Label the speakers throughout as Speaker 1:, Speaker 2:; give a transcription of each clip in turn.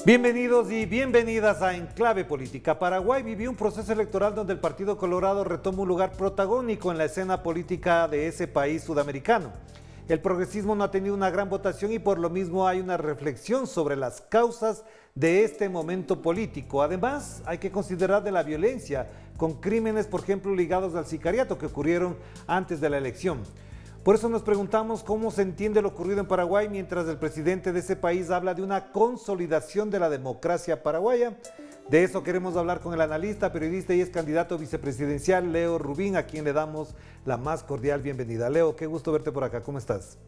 Speaker 1: Bienvenidos y bienvenidas a Enclave Política. Paraguay vivió un proceso electoral donde el Partido Colorado retoma un lugar protagónico en la escena política de ese país sudamericano. El progresismo no ha tenido una gran votación y por lo mismo hay una reflexión sobre las causas de este momento político. Además, hay que considerar de la violencia con crímenes, por ejemplo, ligados al sicariato que ocurrieron antes de la elección. Por eso nos preguntamos cómo se entiende lo ocurrido en Paraguay mientras el presidente de ese país habla de una consolidación de la democracia paraguaya. De eso queremos hablar con el analista, periodista y ex candidato vicepresidencial Leo Rubín, a quien le damos la más cordial bienvenida. Leo, qué gusto verte por acá, ¿cómo estás?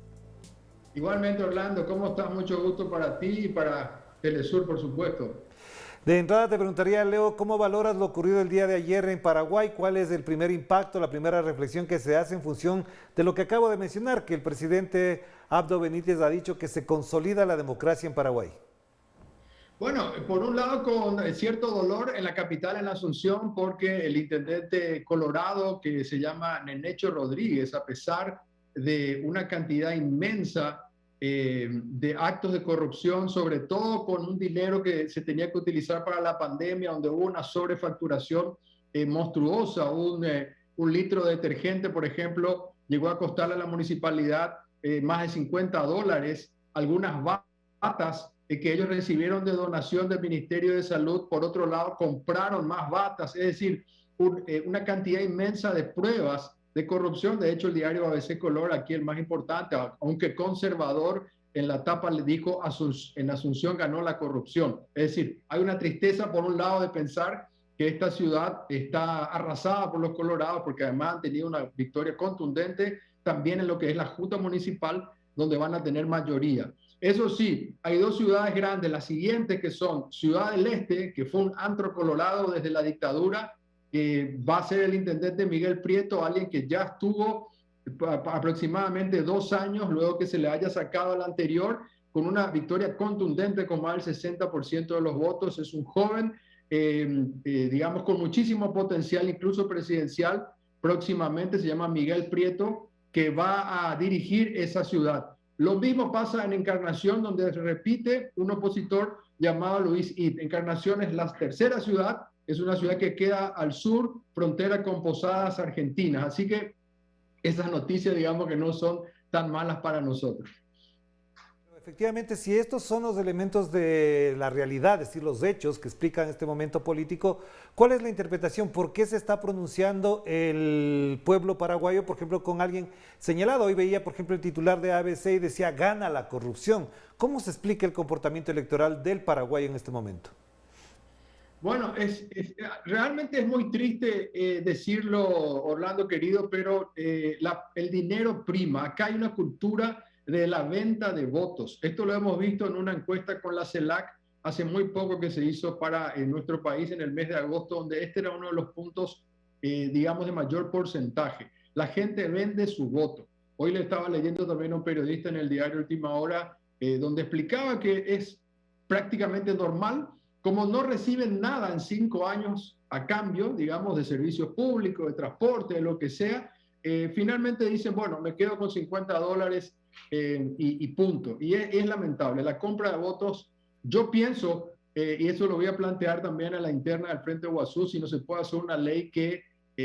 Speaker 2: Igualmente, Orlando, ¿cómo estás? Mucho gusto para ti y para Telesur, por supuesto.
Speaker 1: De entrada te preguntaría, Leo, ¿cómo valoras lo ocurrido el día de ayer en Paraguay? ¿Cuál es el primer impacto, la primera reflexión que se hace en función de lo que acabo de mencionar, que el presidente Abdo Benítez ha dicho que se consolida la democracia en Paraguay?
Speaker 2: Bueno, por un lado con cierto dolor en la capital, en Asunción, porque el intendente Colorado, que se llama Nenecho Rodríguez, a pesar de una cantidad inmensa de actos de corrupción, sobre todo con un dinero que se tenía que utilizar para la pandemia, donde hubo una sobrefacturación monstruosa, un litro de detergente, por ejemplo, llegó a costarle a la municipalidad más de $50, algunas batas que ellos recibieron de donación del Ministerio de Salud, por otro lado, compraron más batas, es decir, una cantidad inmensa de pruebas de corrupción. De hecho, el diario ABC Color, aquí el más importante, aunque conservador, en la tapa le dijo en Asunción ganó la corrupción. Es decir, hay una tristeza por un lado de pensar que esta ciudad está arrasada por los colorados, porque además han tenido una victoria contundente también en lo que es la Junta Municipal, donde van a tener mayoría. Eso sí, hay dos ciudades grandes, las siguientes que son Ciudad del Este, que fue un antro colorado desde la dictadura, va a ser el intendente Miguel Prieto, alguien que ya estuvo aproximadamente 2 años luego que se le haya sacado al anterior, con una victoria contundente con más del 60% de los votos. Es un joven, digamos, con muchísimo potencial, incluso presidencial. Próximamente se llama Miguel Prieto, que va a dirigir esa ciudad. Lo mismo pasa en Encarnación, donde se repite un opositor llamado Luis Id. Encarnación es la tercera ciudad, es una ciudad que queda al sur, frontera con Posadas, Argentina. Así que esas noticias, digamos, que no son tan malas para nosotros.
Speaker 1: Efectivamente, si estos son los elementos de la realidad, es decir, los hechos que explican este momento político, ¿cuál es la interpretación? ¿Por qué se está pronunciando el pueblo paraguayo, por ejemplo, con alguien señalado? Hoy veía, por ejemplo, el titular de ABC y decía, gana la corrupción. ¿Cómo se explica el comportamiento electoral del Paraguay en este momento?
Speaker 2: Bueno, realmente es muy triste decirlo, Orlando querido, pero el dinero prima. Acá hay una cultura de la venta de votos. Esto lo hemos visto en una encuesta con la CELAC hace muy poco que se hizo para nuestro país en el mes de agosto, donde este era uno de los puntos, digamos, de mayor porcentaje. La gente vende su voto. Hoy le estaba leyendo también a un periodista en el diario Última Hora, donde explicaba que es prácticamente normal, como no reciben nada en 5 años a cambio, digamos, de servicios públicos, de transporte, de lo que sea, finalmente dicen, bueno, me quedo con $50 y punto. Y es lamentable. La compra de votos, yo pienso, y eso lo voy a plantear también a la interna del Frente Guazú, si no se puede hacer una ley que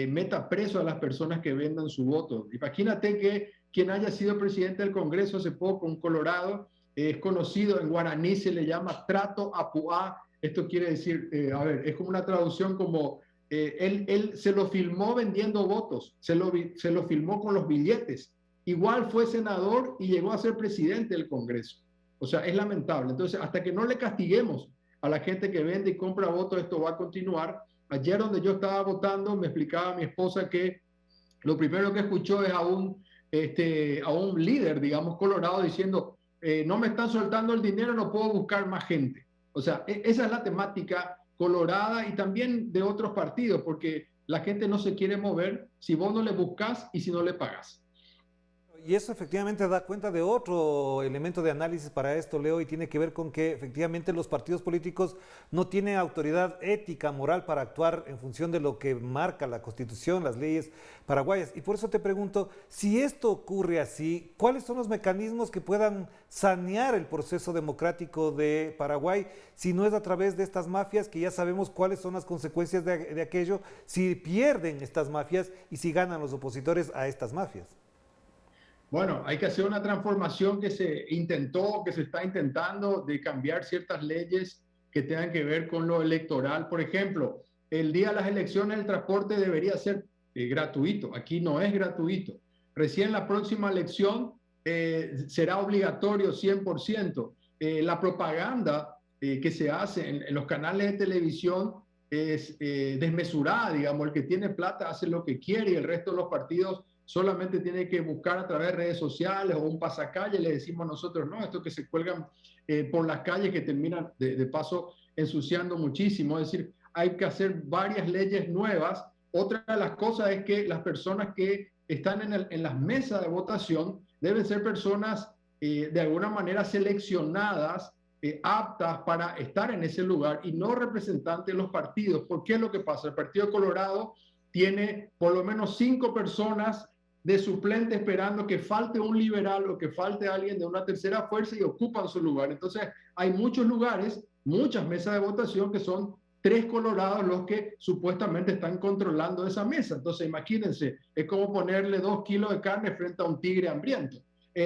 Speaker 2: meta preso a las personas que vendan su voto. Imagínate que quien haya sido presidente del Congreso hace poco, un colorado, es conocido, en guaraní se le llama trato apuá. Esto quiere decir, a ver, es como una traducción como él se lo filmó vendiendo votos, se lo filmó con los billetes. Igual fue senador y llegó a ser presidente del Congreso. O sea, es lamentable. Entonces, hasta que no le castiguemos a la gente que vende y compra votos, esto va a continuar. Ayer donde yo estaba votando, me explicaba mi esposa que lo primero que escuchó es a un líder, digamos, colorado, diciendo, no me están soltando el dinero, no puedo buscar más gente. O sea, esa es la temática colorada y también de otros partidos, porque la gente no se quiere mover si vos no le buscas y si no le pagas.
Speaker 1: Y eso efectivamente da cuenta de otro elemento de análisis para esto, Leo, y tiene que ver con que efectivamente los partidos políticos no tienen autoridad ética, moral para actuar en función de lo que marca la Constitución, las leyes paraguayas. Y por eso te pregunto, si esto ocurre así, ¿cuáles son los mecanismos que puedan sanear el proceso democrático de Paraguay si no es a través de estas mafias, que ya sabemos cuáles son las consecuencias de aquello, si pierden estas mafias y si ganan los opositores a estas mafias?
Speaker 2: Bueno, hay que hacer una transformación que se intentó, que se está intentando, de cambiar ciertas leyes que tengan que ver con lo electoral. Por ejemplo, el día de las elecciones el transporte debería ser gratuito. Aquí no es gratuito. Recién la próxima elección será obligatorio 100%. La propaganda que se hace en los canales de televisión es desmesurada, digamos. El que tiene plata hace lo que quiere y el resto de los partidos solamente tiene que buscar a través de redes sociales o un pasacalle. Le decimos nosotros, no, esto que se cuelgan por las calles que terminan de paso ensuciando muchísimo. Es decir, hay que hacer varias leyes nuevas. Otra de las cosas es que las personas que están en las mesas de votación deben ser personas de alguna manera seleccionadas, aptas para estar en ese lugar y no representantes de los partidos. ¿Por qué es lo que pasa? El Partido Colorado tiene por lo menos 5 personas de suplente esperando que falte un liberal o que falte alguien de una tercera fuerza y ocupan su lugar. Entonces, hay muchos lugares, muchas mesas de votación que son 3 colorados los que supuestamente están controlando esa mesa. Entonces, imagínense, es como ponerle 2 kilos de carne frente a un tigre hambriento.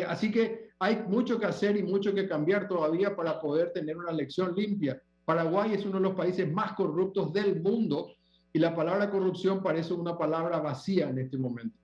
Speaker 2: Así que hay mucho que hacer y mucho que cambiar todavía para poder tener una elección limpia. Paraguay es uno de los países más corruptos del mundo y la palabra corrupción parece una palabra vacía en este momento.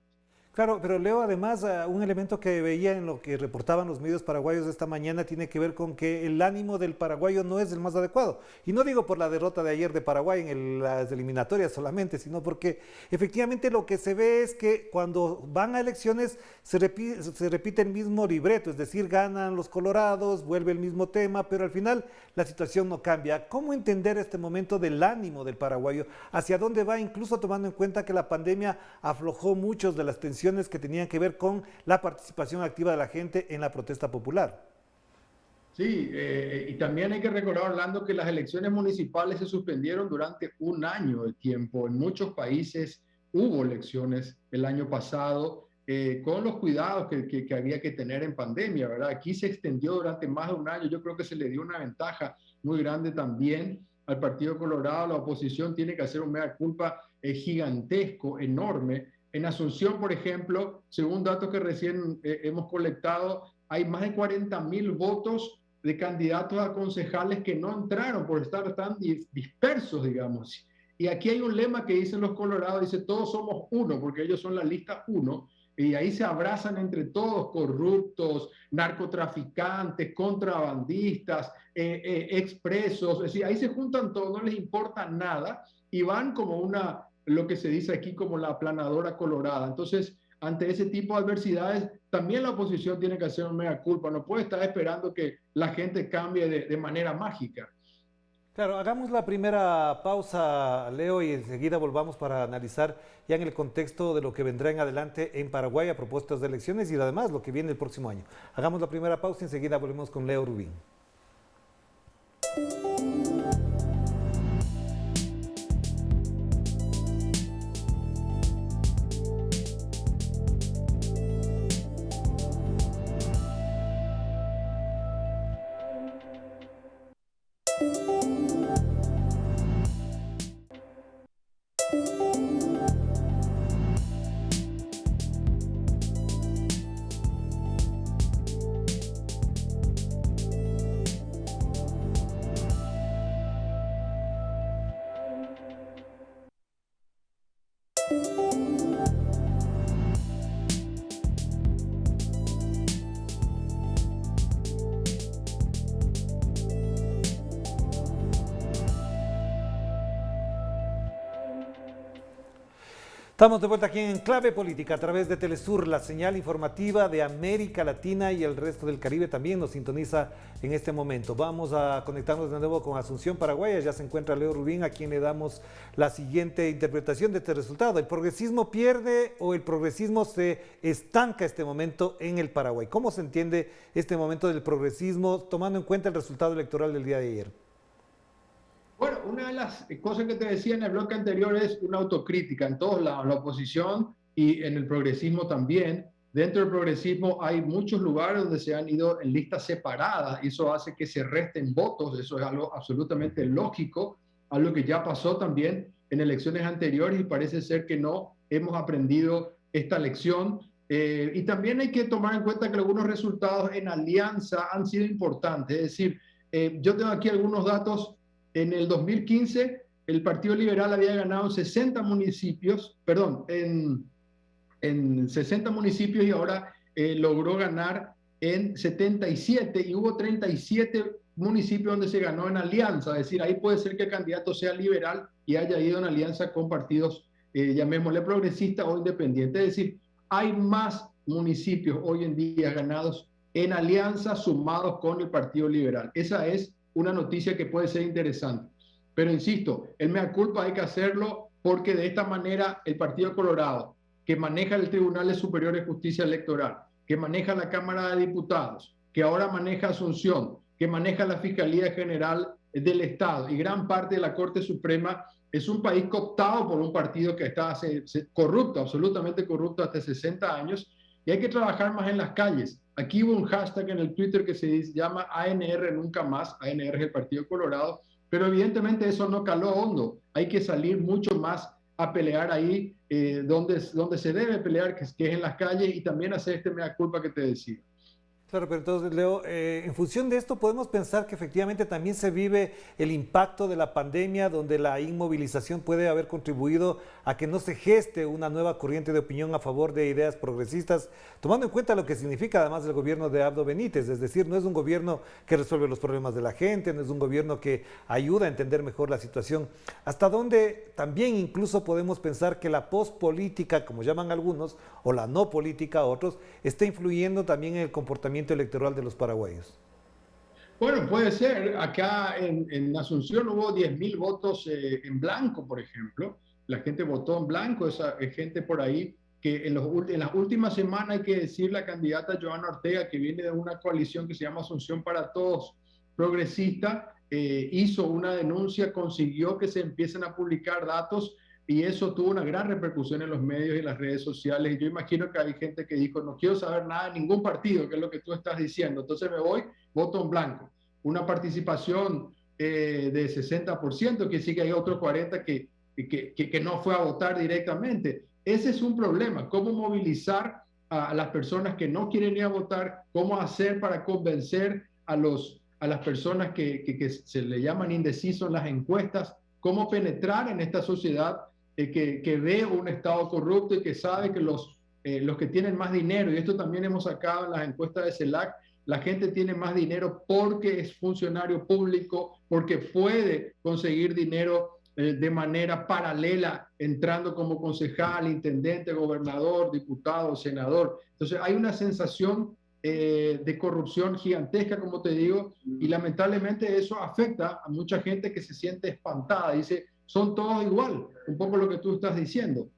Speaker 1: Claro, pero Leo, además, un elemento que veía en lo que reportaban los medios paraguayos esta mañana tiene que ver con que el ánimo del paraguayo no es el más adecuado. Y no digo por la derrota de ayer de Paraguay en las eliminatorias solamente, sino porque efectivamente lo que se ve es que cuando van a elecciones se repite el mismo libreto, es decir, ganan los colorados, vuelve el mismo tema, pero al final la situación no cambia. ¿Cómo entender este momento del ánimo del paraguayo? ¿Hacia dónde va? Incluso tomando en cuenta que la pandemia aflojó muchos de las tensiones que tenían que ver con la participación activa de la gente en la protesta popular.
Speaker 2: Sí, y también hay que recordar, Orlando, que las elecciones municipales se suspendieron durante un año de tiempo. En muchos países hubo elecciones el año pasado con los cuidados que había que tener en pandemia, ¿verdad? Aquí se extendió durante más de un año. Yo creo que se le dio una ventaja muy grande también al Partido Colorado. La oposición tiene que hacer un mea culpa gigantesco, enorme. En Asunción, por ejemplo, según datos que recién hemos colectado, hay más de 40.000 votos de candidatos a concejales que no entraron por estar tan dispersos, digamos. Y aquí hay un lema que dicen los colorados, dice todos somos uno, porque ellos son la lista uno, y ahí se abrazan entre todos, corruptos, narcotraficantes, contrabandistas, expresos, es decir, ahí se juntan todos, no les importa nada, y van como lo que se dice aquí como la aplanadora colorada. Entonces, ante ese tipo de adversidades, también la oposición tiene que hacer un mea culpa. No puede estar esperando que la gente cambie de manera mágica.
Speaker 1: Claro, hagamos la primera pausa, Leo, y enseguida volvamos para analizar ya en el contexto de lo que vendrá en adelante en Paraguay a propuestas de elecciones y además lo que viene el próximo año. Hagamos la primera pausa y enseguida volvemos con Leo Rubín. Estamos de vuelta aquí en Clave Política a través de Telesur, la señal informativa de América Latina y el resto del Caribe también nos sintoniza en este momento. Vamos a conectarnos de nuevo con Asunción, Paraguay. Ya se encuentra Leo Rubín, a quien le damos la siguiente interpretación de este resultado. ¿El progresismo pierde o el progresismo se estanca este momento en el Paraguay? ¿Cómo se entiende este momento del progresismo tomando en cuenta el resultado electoral del día de ayer?
Speaker 2: Bueno, una de las cosas que te decía en el bloque anterior es una autocrítica en todos lados, en la oposición y en el progresismo también. Dentro del progresismo hay muchos lugares donde se han ido en listas separadas y eso hace que se resten votos, eso es algo absolutamente lógico, algo que ya pasó también en elecciones anteriores y parece ser que no hemos aprendido esta lección. Y también hay que tomar en cuenta que algunos resultados en alianza han sido importantes, es decir, yo tengo aquí algunos datos. En el 2015, el Partido Liberal había ganado 60 municipios, perdón, en 60 municipios y ahora logró ganar en 77 y hubo 37 municipios donde se ganó en alianza, es decir, ahí puede ser que el candidato sea liberal y haya ido en alianza con partidos, llamémosle progresistas o independientes, es decir, hay más municipios hoy en día ganados en alianza sumados con el Partido Liberal. Esa es una noticia que puede ser interesante. Pero insisto, el mea culpa hay que hacerlo porque de esta manera el Partido Colorado, que maneja el Tribunal Superior de Justicia Electoral, que maneja la Cámara de Diputados, que ahora maneja Asunción, que maneja la Fiscalía General del Estado y gran parte de la Corte Suprema, es un país cooptado por un partido que está corrupto, absolutamente corrupto hasta 60 años, y hay que trabajar más en las calles. Aquí hubo un hashtag en el Twitter que se llama ANR Nunca Más, ANR es el Partido Colorado, pero evidentemente eso no caló hondo. Hay que salir mucho más a pelear ahí donde se debe pelear, que es en las calles, y también hacer este mea culpa que te decía.
Speaker 1: Claro, pero entonces, Leo, en función de esto podemos pensar que efectivamente también se vive el impacto de la pandemia, donde la inmovilización puede haber contribuido a que no se geste una nueva corriente de opinión a favor de ideas progresistas, tomando en cuenta lo que significa además el gobierno de Abdo Benítez, es decir, no es un gobierno que resuelve los problemas de la gente, no es un gobierno que ayuda a entender mejor la situación. ¿Hasta dónde también incluso podemos pensar que la pospolítica, como llaman algunos, o la no política otros, está influyendo también en el comportamiento electoral de los paraguayos?
Speaker 2: Bueno, puede ser. Acá en Asunción hubo 10.000 votos en blanco, por ejemplo. La gente votó en blanco, esa gente por ahí que en las últimas semanas, hay que decir, la candidata Joana Ortega, que viene de una coalición que se llama Asunción para Todos, progresista, hizo una denuncia, consiguió que se empiecen a publicar datos y eso tuvo una gran repercusión en los medios y en las redes sociales. Y yo imagino que hay gente que dijo, no quiero saber nada de ningún partido, que es lo que tú estás diciendo, entonces me voy, voto en blanco. Una participación de 60%, que sí que hay otros 40% que no fue a votar directamente. Ese es un problema, cómo movilizar a las personas que no quieren ir a votar, cómo hacer para convencer a las personas que se le llaman indecisos en las encuestas, cómo penetrar en esta sociedad que ve un Estado corrupto y que sabe que los que tienen más dinero, y esto también hemos sacado en las encuestas de CELAC, la gente tiene más dinero porque es funcionario público, porque puede conseguir dinero de manera paralela, entrando como concejal, intendente, gobernador, diputado, senador. Entonces hay una sensación de corrupción gigantesca, como te digo, y lamentablemente eso afecta a mucha gente que se siente espantada, dice, son todos igual, un poco lo que tú estás diciendo.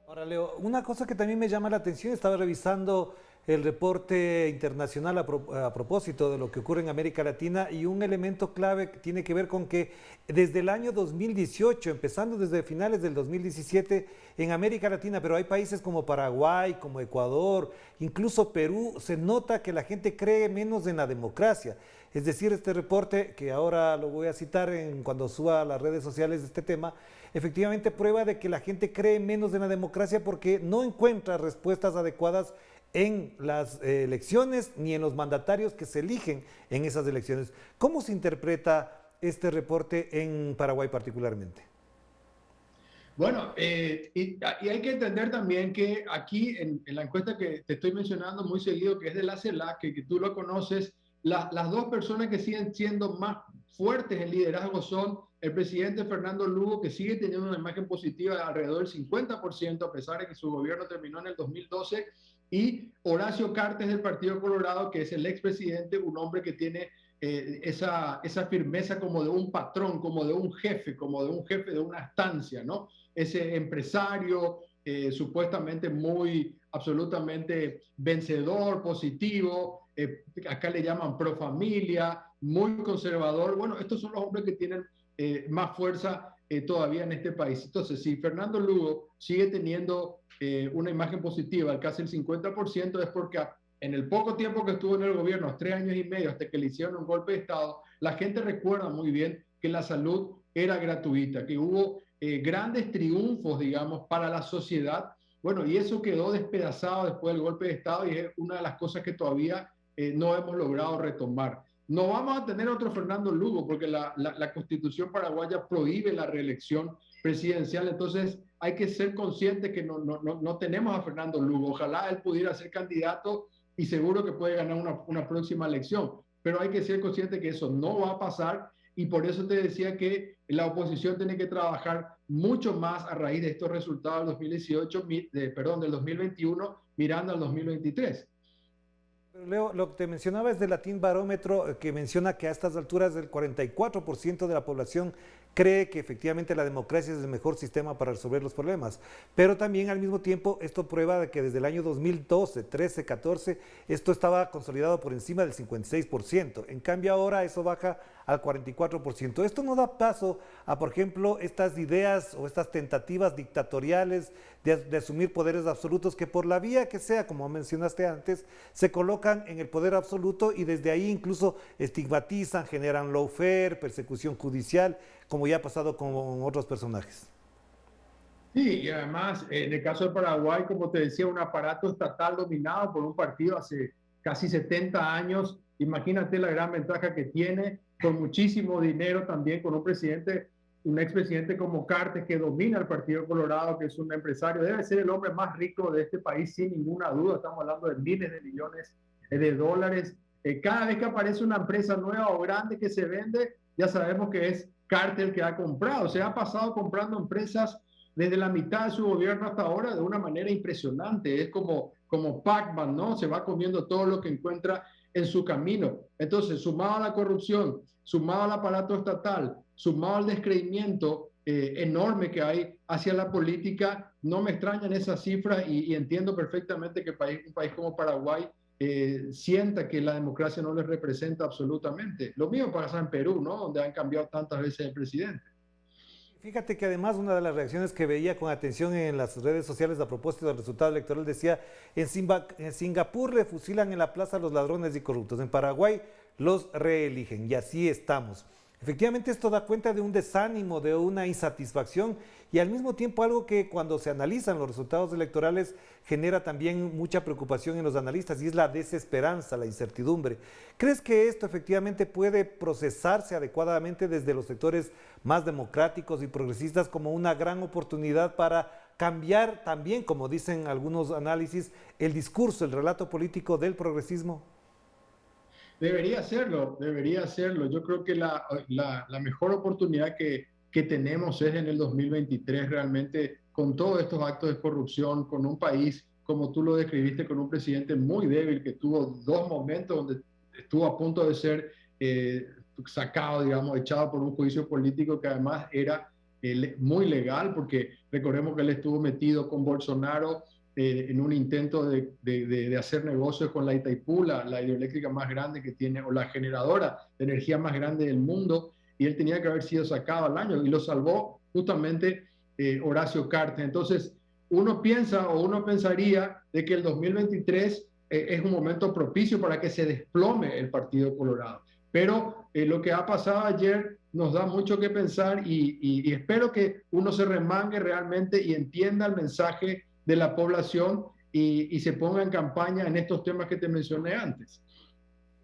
Speaker 1: Ahora, Leo, una cosa que también me llama la atención, estaba revisando el reporte internacional a propósito de lo que ocurre en América Latina y un elemento clave tiene que ver con que desde el año 2018, empezando desde finales del 2017, en América Latina, pero hay países como Paraguay, como Ecuador, incluso Perú, se nota que la gente cree menos en la democracia. Es decir, este reporte, que ahora lo voy a citar cuando suba a las redes sociales de este tema, efectivamente prueba de que la gente cree menos en la democracia porque no encuentra respuestas adecuadas en las elecciones ni en los mandatarios que se eligen en esas elecciones. ¿Cómo se interpreta este reporte en Paraguay particularmente?
Speaker 2: Bueno, y hay que entender también que aquí en la encuesta que te estoy mencionando muy seguido, que es de la CELAC, que tú lo conoces, las dos personas que siguen siendo más fuertes en liderazgo son el presidente Fernando Lugo, que sigue teniendo una imagen positiva de alrededor del 50%, a pesar de que su gobierno terminó en el 2012, y Horacio Cartes del Partido Colorado, que es el expresidente, un hombre que tiene esa firmeza como de un patrón, como de un jefe de una estancia, ¿no? Ese empresario supuestamente muy, absolutamente vencedor, positivo, acá le llaman pro familia, muy conservador. Bueno, estos son los hombres que tienen más fuerza todavía en este país. Entonces, si Fernando Lugo sigue teniendo una imagen positiva, casi el 50%, es porque en el poco tiempo que estuvo en el gobierno, 3 años y medio, hasta que le hicieron un golpe de Estado, la gente recuerda muy bien que la salud era gratuita, que hubo grandes triunfos, digamos, para la sociedad. Bueno, y eso quedó despedazado después del golpe de Estado y es una de las cosas que todavía no hemos logrado retomar. No vamos a tener otro Fernando Lugo porque la Constitución paraguaya prohíbe la reelección presidencial, entonces hay que ser conscientes que no tenemos a Fernando Lugo. Ojalá él pudiera ser candidato y seguro que puede ganar una próxima elección, pero hay que ser consciente que eso no va a pasar y por eso te decía que la oposición tiene que trabajar mucho más a raíz de estos resultados del 2018, del 2021, mirando al 2023.
Speaker 1: Leo, lo que te mencionaba es del Latin Barómetro, que menciona que a estas alturas el 44% de la población cree que efectivamente la democracia es el mejor sistema para resolver los problemas. Pero también al mismo tiempo esto prueba de que desde el año 2012, 13, 14, esto estaba consolidado por encima del 56%. En cambio ahora eso baja al 44%. Esto no da paso a, por ejemplo, estas ideas o estas tentativas dictatoriales de asumir poderes absolutos que por la vía que sea, como mencionaste antes, se colocan en el poder absoluto y desde ahí incluso estigmatizan, generan lawfare, persecución judicial, como ya ha pasado con otros personajes.
Speaker 2: Sí, y además, en el caso de Paraguay, como te decía, un aparato estatal dominado por un partido hace casi 70 años. Imagínate la gran ventaja que tiene, con muchísimo dinero también, con un presidente, un expresidente como Cartes, que domina el Partido Colorado, que es un empresario, debe ser el hombre más rico de este país, sin ninguna duda. Estamos hablando de miles de millones de dólares. Cada vez que aparece una empresa nueva o grande que se vende, ya sabemos que es Cartes el que ha comprado. Se ha pasado comprando empresas desde la mitad de su gobierno hasta ahora de una manera impresionante. Es como Pac-Man, ¿no? Se va comiendo todo lo que encuentra en su camino. Entonces, sumado a la corrupción, sumado al aparato estatal, sumado al descreimiento enorme que hay hacia la política, no me extrañan esas cifras y entiendo perfectamente que un país como Paraguay sienta que la democracia no les representa absolutamente. Lo mismo pasa en Perú, ¿no? Donde han cambiado tantas veces el presidente.
Speaker 1: Fíjate que además una de las reacciones que veía con atención en las redes sociales a propósito del resultado electoral decía, en Singapur le fusilan en la plaza a los ladrones y corruptos, en Paraguay los reeligen y así estamos. Efectivamente esto da cuenta de un desánimo, de una insatisfacción y al mismo tiempo algo que cuando se analizan los resultados electorales genera también mucha preocupación en los analistas y es la desesperanza, la incertidumbre. ¿Crees que esto efectivamente puede procesarse adecuadamente desde los sectores más democráticos y progresistas como una gran oportunidad para cambiar también, como dicen algunos análisis, el discurso, el relato político del progresismo?
Speaker 2: Debería hacerlo, debería hacerlo. Yo creo que la mejor oportunidad que tenemos es en el 2023 realmente con todos estos actos de corrupción, con un país, como tú lo describiste, con un presidente muy débil que tuvo 2 momentos donde estuvo a punto de ser sacado, digamos, echado por un juicio político que además era muy legal, porque recordemos que él estuvo metido con Bolsonaro en un intento de hacer negocios con la Itaipú, la hidroeléctrica más grande que tiene, o la generadora de energía más grande del mundo, y él tenía que haber sido sacado al año, y lo salvó justamente Horacio Cartes. Entonces, uno piensa o uno pensaría de que el 2023 es un momento propicio para que se desplome el Partido Colorado. Pero lo que ha pasado ayer nos da mucho que pensar y espero que uno se remangue realmente y entienda el mensaje de la población y se ponga en campaña en estos temas que te mencioné antes.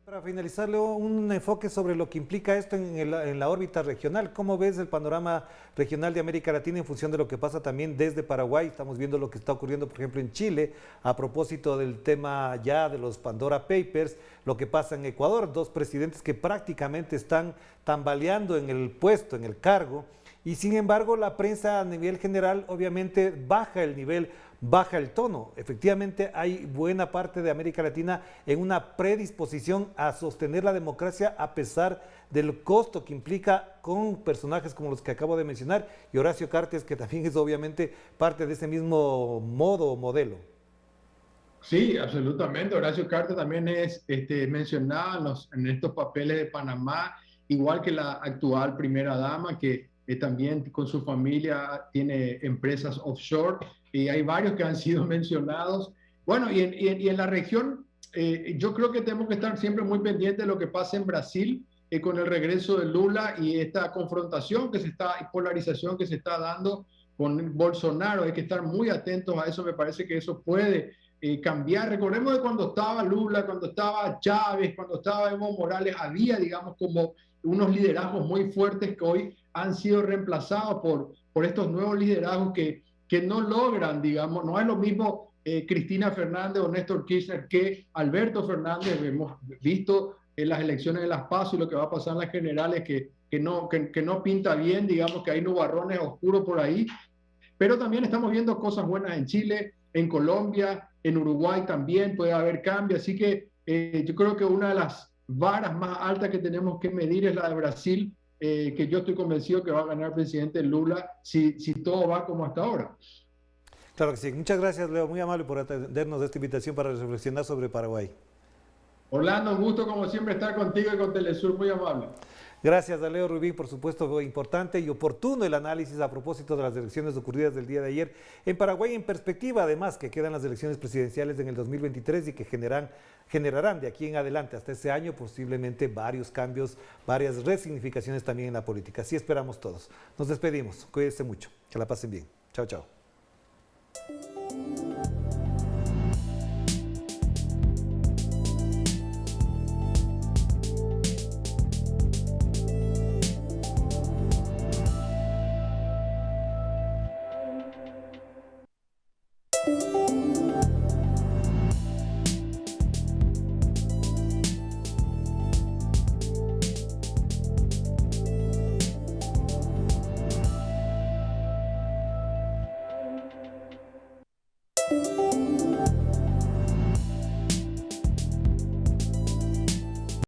Speaker 1: Para finalizar, Leo, un enfoque sobre lo que implica esto en la órbita regional. ¿Cómo ves el panorama regional de América Latina en función de lo que pasa también desde Paraguay? Estamos viendo lo que está ocurriendo, por ejemplo, en Chile, a propósito del tema ya de los Pandora Papers, lo que pasa en Ecuador, dos presidentes que prácticamente están tambaleando en el puesto, en el cargo, y sin embargo la prensa a nivel general obviamente baja el nivel, baja el tono. Efectivamente hay buena parte de América Latina en una predisposición a sostener la democracia a pesar del costo que implica con personajes como los que acabo de mencionar y Horacio Cartes, que también es obviamente parte de ese mismo modo o modelo.
Speaker 2: Sí, absolutamente. Horacio Cartes también es mencionado en estos papeles de Panamá, igual que la actual primera dama, que también con su familia tiene empresas offshore, y hay varios que han sido mencionados. Bueno, y en la región, yo creo que tenemos que estar siempre muy pendientes de lo que pasa en Brasil con el regreso de Lula y esta confrontación y polarización que se está dando con Bolsonaro. Hay que estar muy atentos a eso. Me parece que eso puede cambiar. Recordemos que cuando estaba Lula, cuando estaba Chávez, cuando estaba Evo Morales, había, digamos, como unos liderazgos muy fuertes que hoy han sido reemplazados por estos nuevos liderazgos que no logran, digamos, no es lo mismo Cristina Fernández o Néstor Kirchner que Alberto Fernández. Hemos visto en las elecciones de las PASO y lo que va a pasar en las generales que no pinta bien, digamos que hay nubarrones oscuros por ahí, pero también estamos viendo cosas buenas en Chile, en Colombia, en Uruguay también puede haber cambio, así que yo creo que una de las varas más altas que tenemos que medir es la de Brasil, que yo estoy convencido que va a ganar el presidente Lula si todo va como hasta ahora.
Speaker 1: Claro que sí. Muchas gracias, Leo, muy amable por atendernos de esta invitación para reflexionar sobre Paraguay.
Speaker 2: Orlando, un gusto como siempre estar contigo y con Telesur, muy amable.
Speaker 1: Gracias a Leo Rubín, por supuesto, fue importante y oportuno el análisis a propósito de las elecciones ocurridas del día de ayer en Paraguay, en perspectiva además que quedan las elecciones presidenciales en el 2023 y que generarán de aquí en adelante hasta ese año posiblemente varios cambios, varias resignificaciones también en la política. Así esperamos todos. Nos despedimos, cuídense mucho, que la pasen bien. Chao, chao.